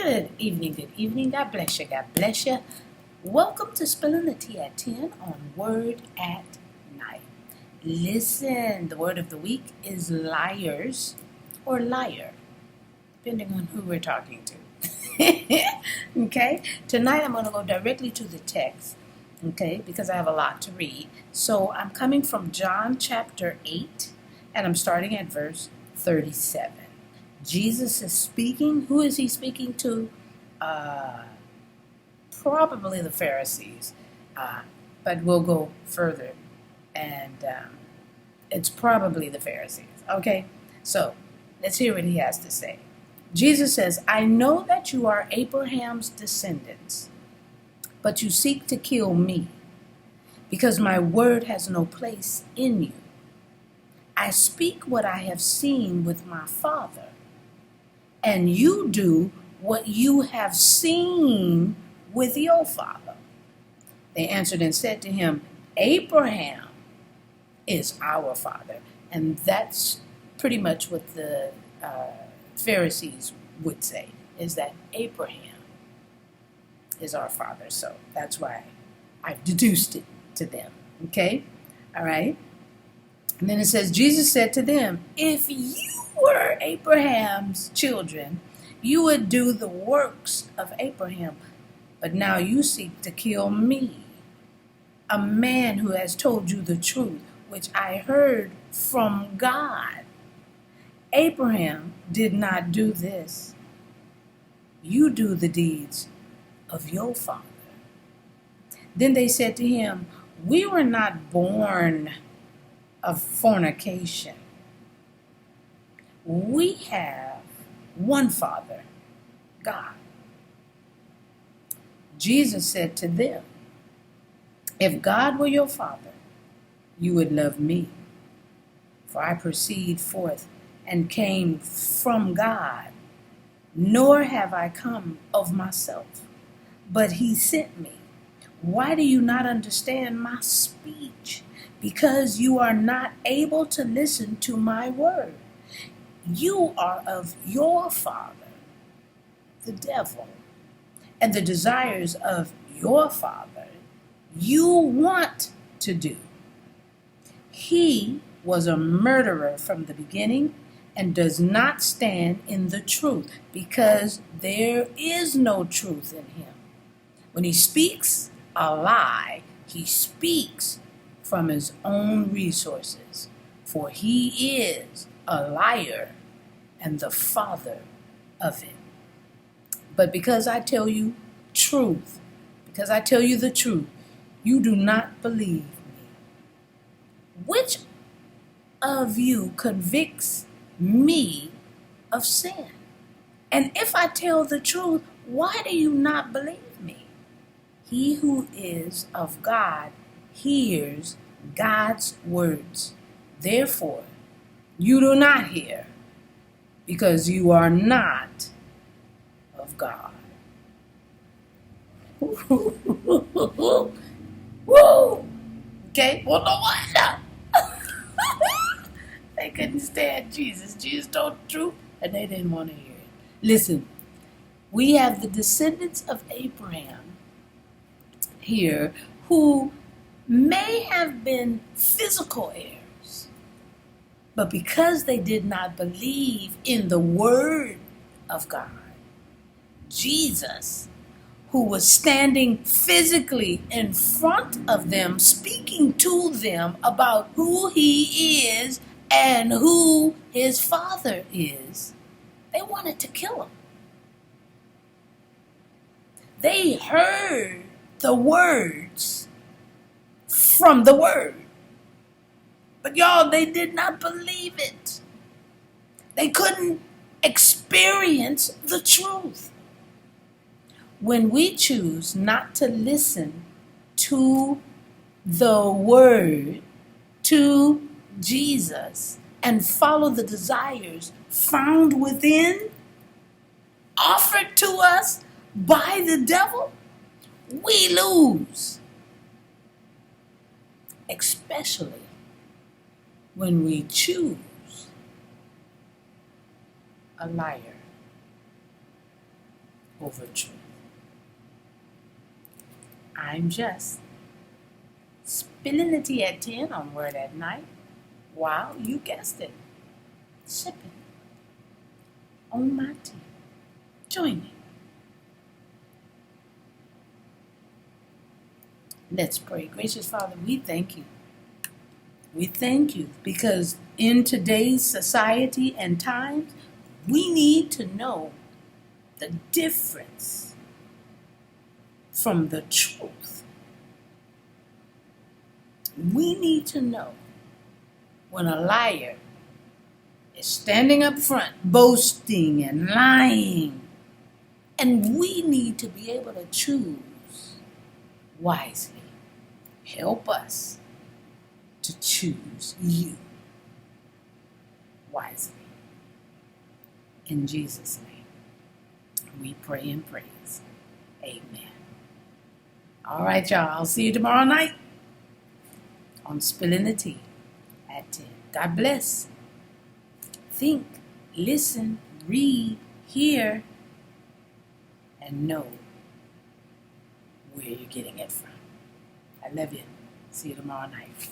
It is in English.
Good evening. God bless you. God bless you. Welcome to Spilling the Tea at 10 on Word at Night. Listen, the word of the week is liars or liar, depending on who we're talking to. Okay? Tonight I'm going to go directly to the text, okay, because I have a lot to read. So I'm coming from John chapter 8, and I'm starting at verse 37. Jesus is speaking. Who is he speaking to? Probably the Pharisees, but we'll go further, and it's probably the Pharisees. Okay, so let's hear what he has to say. Jesus says, "I know that you are Abraham's descendants, but you seek to kill me, because my word has no place in you. I speak what I have seen with my Father, and you do what you have seen with your father." They answered and said to him, "Abraham is our father." And that's pretty much what the Pharisees would say, is that Abraham is our father. So that's why I've deduced it to them. Okay? All right? And then it says, Jesus said to them, "If you were Abraham's children, you would do the works of Abraham. But now you seek to kill me, a man who has told you the truth, which I heard from God. Abraham did not do this. You do the deeds of your father." Then they said to him, "We were not born of fornication. We have one Father, God." Jesus said to them, "If God were your Father, you would love me, for I proceed forth and came from God, nor have I come of myself, but he sent me. Why do you not understand my speech? Because you are not able to listen to my word. You are of your father, the devil, and the desires of your father you want to do. He was a murderer from the beginning and does not stand in the truth, because there is no truth in him. When he speaks a lie, he speaks from his own resources, for he is a liar and the father of it. But because I tell you truth, because I tell you the truth, you do not believe me. Which of you convicts me of sin? And if I tell the truth, why do you not believe me? He who is of God hears God's words. Therefore, you do not hear, because you are not of God." Woo! Okay, well, no wonder. They couldn't stand Jesus. Jesus told the truth, and they didn't want to hear it. Listen, we have the descendants of Abraham here who may have been physical heirs, but because they did not believe in the word of God, Jesus, who was standing physically in front of them, speaking to them about who he is and who his father is, they wanted to kill him. They heard the words from the word, but y'all, they did not believe it. They couldn't experience the truth. When we choose not to listen to the word, to Jesus, and follow the desires found within, offered to us by the devil, we lose. Especially when we choose a liar. over truth. I'm just spilling the tea at 10 on Word at Night. Wow, you guessed it. Sipping on my tea. Join me. Let's pray. Gracious Father, we thank you. We thank you because in today's society and times, we need to know the difference from the truth. We need to know when a liar is standing up front, boasting and lying. And we need to be able to choose wisely. Help us to choose you wisely. In Jesus' name, we pray and praise. Amen. All right, y'all. I'll see you tomorrow night on Spilling the Tea at 10. God bless. Think, listen, read, hear, and know where you're getting it from. I love you. See you tomorrow night.